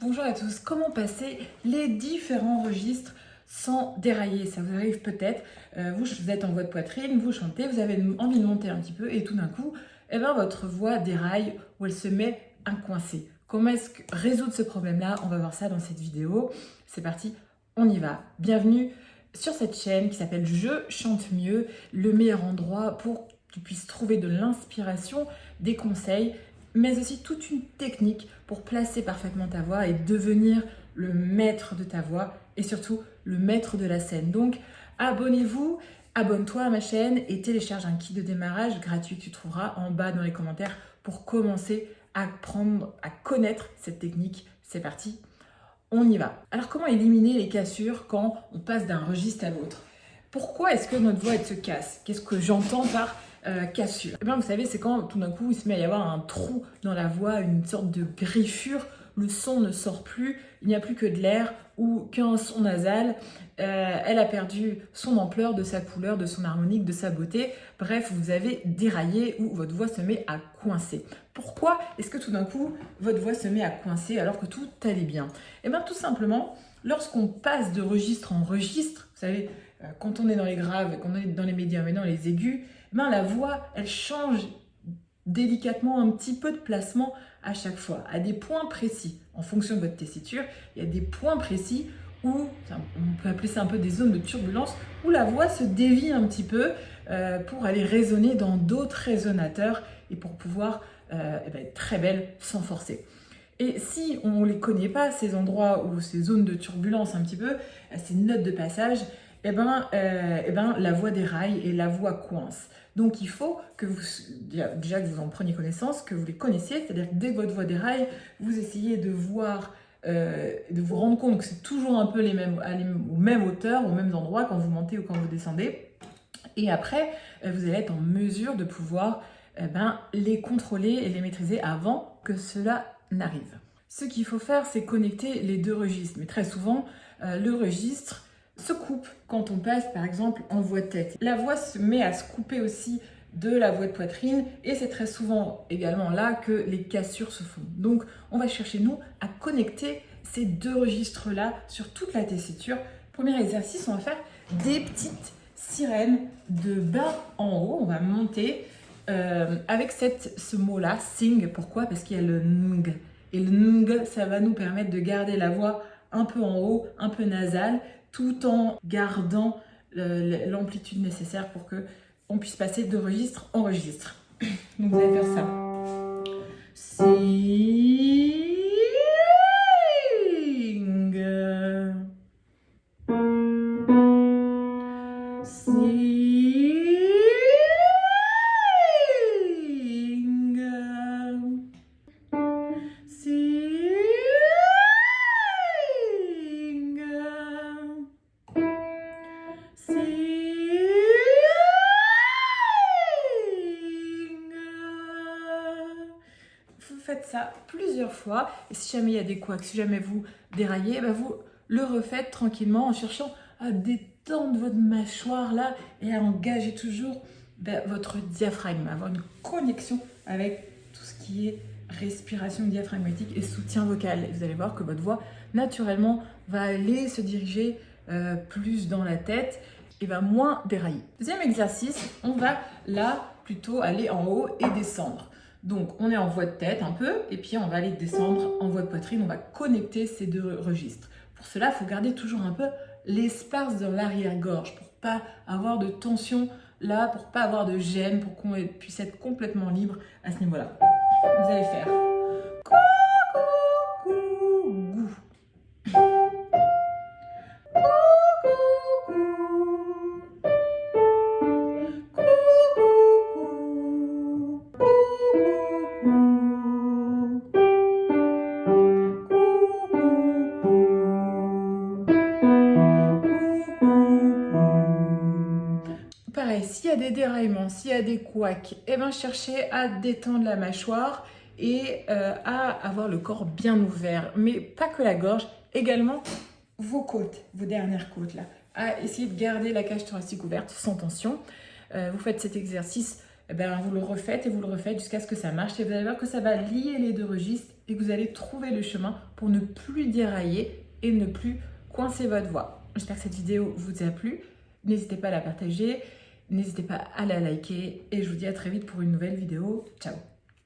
Bonjour à tous, comment passer les différents registres sans dérailler? Ça vous arrive peut-être, vous êtes en voix de poitrine, vous chantez, vous avez envie de monter un petit peu et tout d'un coup, votre voix déraille ou elle se met à coincer. Comment est-ce que résoudre ce problème-là? On va voir ça dans cette vidéo. C'est parti, on y va. Bienvenue sur cette chaîne qui s'appelle Je chante mieux, le meilleur endroit pour que tu puisses trouver de l'inspiration, des conseils, mais aussi toute une technique pour placer parfaitement ta voix et devenir le maître de ta voix et surtout le maître de la scène. Donc abonnez-vous, abonne-toi à ma chaîne et télécharge un kit de démarrage gratuit que tu trouveras en bas dans les commentaires pour commencer à apprendre à connaître cette technique. C'est parti, on y va. Alors comment éliminer les cassures quand on passe d'un registre à l'autre? Pourquoi est-ce que notre voix elle se casse? Qu'est-ce que j'entends par cassure? Vous savez, c'est quand tout d'un coup il se met à y avoir un trou dans la voix, une sorte de griffure, le son ne sort plus, il n'y a plus que de l'air ou qu'un son nasal, elle a perdu son ampleur, de sa couleur, de son harmonique, de sa beauté. Bref, vous avez déraillé ou votre voix se met à coincer. Pourquoi est-ce que tout d'un coup votre voix se met à coincer alors que tout allait bien? Tout simplement, lorsqu'on passe de registre en registre, vous savez, quand on est dans les graves, quand on est dans les médiums et dans les aigus, la voix, elle change délicatement un petit peu de placement à chaque fois, à des points précis. En fonction de votre tessiture, il y a des points précis où, on peut appeler ça un peu des zones de turbulence, où la voix se dévie un petit peu pour aller résonner dans d'autres résonateurs et pour pouvoir être très belle sans forcer. Et si on ne les connaît pas, ces endroits ou ces zones de turbulence un petit peu, ces notes de passage, la voix déraille et la voix coince. Donc il faut que vous, déjà que vous en preniez connaissance, que vous les connaissiez, c'est-à-dire que dès que votre voix déraille, vous essayez de voir, de vous rendre compte que c'est toujours un peu aux mêmes hauteurs, aux mêmes endroits quand vous montez ou quand vous descendez. Et après, vous allez être en mesure de pouvoir les contrôler et les maîtriser avant que cela n'arrive. Ce qu'il faut faire, c'est connecter les deux registres. Mais très souvent, le registre se coupe quand on passe par exemple en voix de tête. La voix se met à se couper aussi de la voix de poitrine et c'est très souvent également là que les cassures se font. Donc on va chercher nous à connecter ces deux registres-là sur toute la tessiture. Premier exercice, on va faire des petites sirènes de bas en haut. On va monter avec ce mot-là, sing. Pourquoi? Parce qu'il y a le ng. Et le ng, ça va nous permettre de garder la voix un peu en haut, un peu nasale, tout en gardant l'amplitude nécessaire pour que on puisse passer de registre en registre. Donc vous allez faire ça. Sing. Vous faites ça plusieurs fois et si jamais il y a des couacs, si jamais vous déraillez, vous le refaites tranquillement en cherchant à détendre votre mâchoire là et à engager toujours votre diaphragme, avoir une connexion avec tout ce qui est respiration diaphragmatique et soutien vocal. Vous allez voir que votre voix naturellement va aller se diriger plus dans la tête et va moins dérailler. Deuxième exercice, on va là plutôt aller en haut et descendre. Donc on est en voix de tête un peu et puis on va aller descendre en voix de poitrine, on va connecter ces deux registres. Pour cela, il faut garder toujours un peu l'espace dans l'arrière-gorge pour pas avoir de tension là, pour pas avoir de gêne, pour qu'on puisse être complètement libre à ce niveau-là. Vous allez faire pareil, s'il y a des déraillements, s'il y a des couacs, cherchez à détendre la mâchoire et à avoir le corps bien ouvert. Mais pas que la gorge, également vos côtes, vos dernières côtes là. À essayer de garder la cage thoracique ouverte sans tension. Vous faites cet exercice, vous le refaites et vous le refaites jusqu'à ce que ça marche. Et vous allez voir que ça va lier les deux registres et que vous allez trouver le chemin pour ne plus dérailler et ne plus coincer votre voix. J'espère que cette vidéo vous a plu. N'hésitez pas à la partager, n'hésitez pas à la liker et je vous dis à très vite pour une nouvelle vidéo. Ciao!